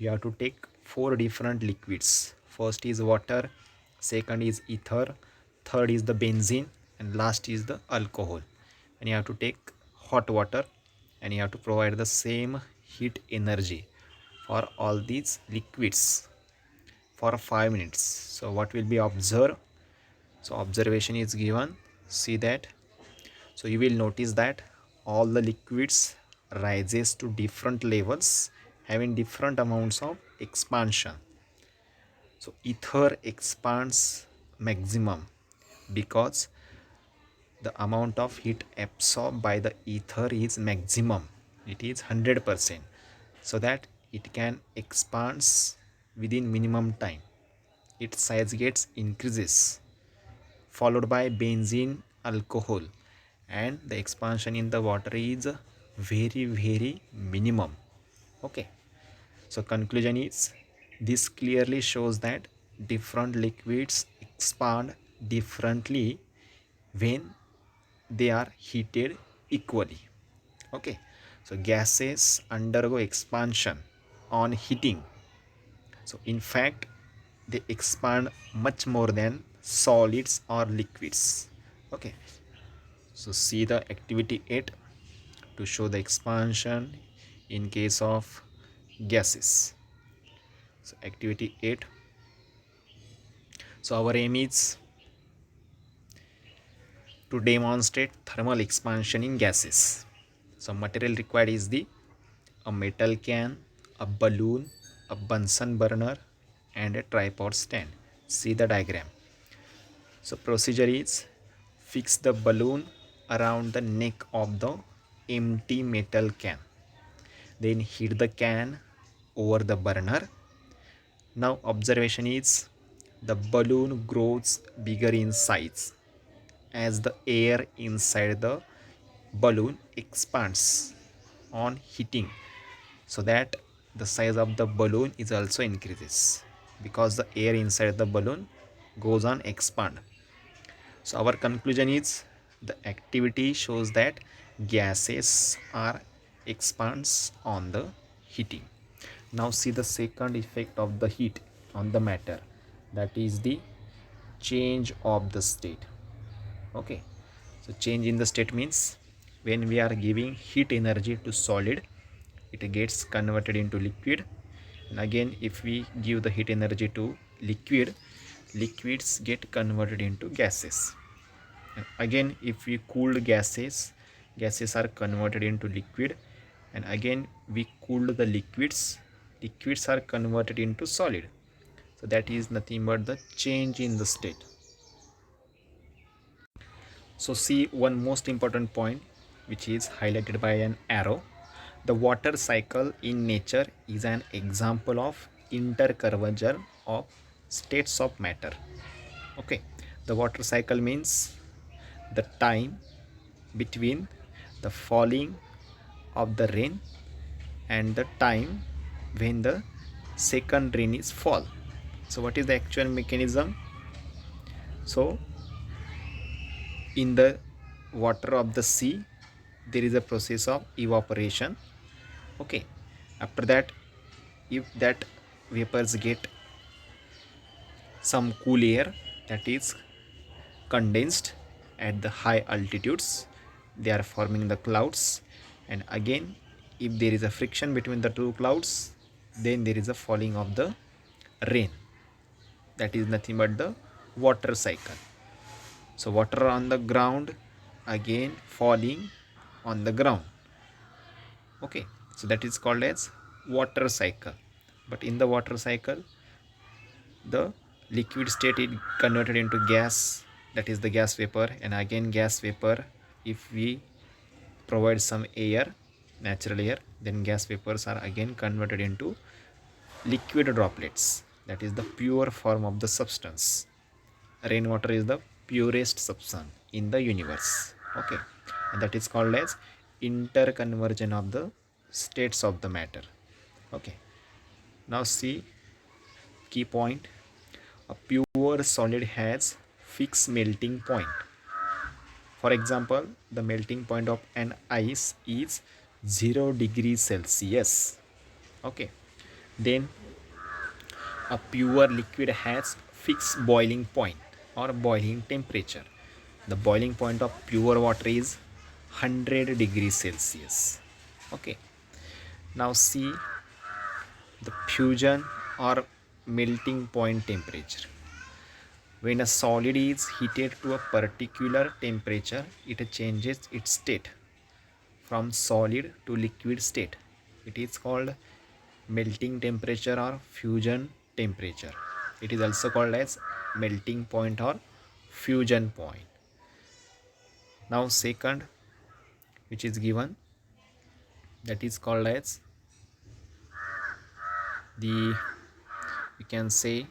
you have to take four different liquids. First is water, second is ether, third is the benzene, and last is the alcohol. And you have to take hot water and you have to provide the same heat energy for all these liquids for 5 minutes. So what will be observed? So observation is given. See that. So you will notice that all the liquids rises to different levels having different amounts of expansion. So ether expands maximum because the amount of heat absorbed by the ether is maximum. It is 100%, so that it can expands within minimum time. Its size gets increases, followed by benzene alcohol, and the expansion in the water is very minimum. Okay, so conclusion is, this clearly shows that different liquids expand differently when they are heated equally. Okay, so gases undergo expansion on heating. So in fact they expand much more than solids or liquids. Okay, so see the activity 8 to show the expansion in case of gases. So activity 8, so our aim is to demonstrate thermal expansion in gases. So material required is the a metal can, a balloon, a Bunsen burner, and a tripod stand. See the diagram. So procedure is, fix the balloon around the neck of the empty metal can. Then heat the can over the burner. Now observation is, the balloon grows bigger in size as the air inside the balloon expands on heating, so that the size of the balloon is also increases because the air inside the balloon goes on expand. So our conclusion is, the activity shows that gases are expands on the heating. Now see the second effect of the heat on the matter, that is the change of the state. Okay, so change in the state means when we are giving heat energy to solid, it gets converted into liquid, and again if we give the heat energy to liquid, liquids get converted into gases. And again if we cooled gases, gases are converted into liquid, and again we cooled the liquids, liquids are converted into solid. So that is nothing but the change in the state. So see one most important point which is highlighted by an arrow. The water cycle in nature is an example of interconversion of states of matter. Okay, the water cycle means the time between the falling of the rain and the time when the second rain is fall. So what is the actual mechanism? So in the water of the sea there is a process of evaporation. Okay, after that, if that vapors get some cool air, that is condensed at the high altitudes, they are forming the clouds, and again if there is a friction between the two clouds, then there is a falling of the rain. That is nothing but the water cycle. So water on the ground, again falling on the ground. Okay, so that is called as water cycle. But in the water cycle, the liquid state is converted into gas, that is the gas vapor, and again gas vapor, if we provide some air, natural air, then gas vapors are again converted into liquid droplets, that is the pure form of the substance. Rainwater is the purest substance in the universe. Okay, and that is called as interconversion of the states of the matter. Okay, now see key point. A pure solid has fixed melting point. For example, the melting point of an ice is 0 degrees Celsius. Okay, Then a pure liquid has fixed boiling point or boiling temperature. The boiling point of pure water is 100 degrees Celsius. Okay, now see the fusion or melting point temperature. When a solid is heated to a particular temperature, it changes its state from solid to liquid state. It is called melting temperature or fusion temperature. It is also called as melting point or fusion point. Now second, which is given, that is called as the, you can say,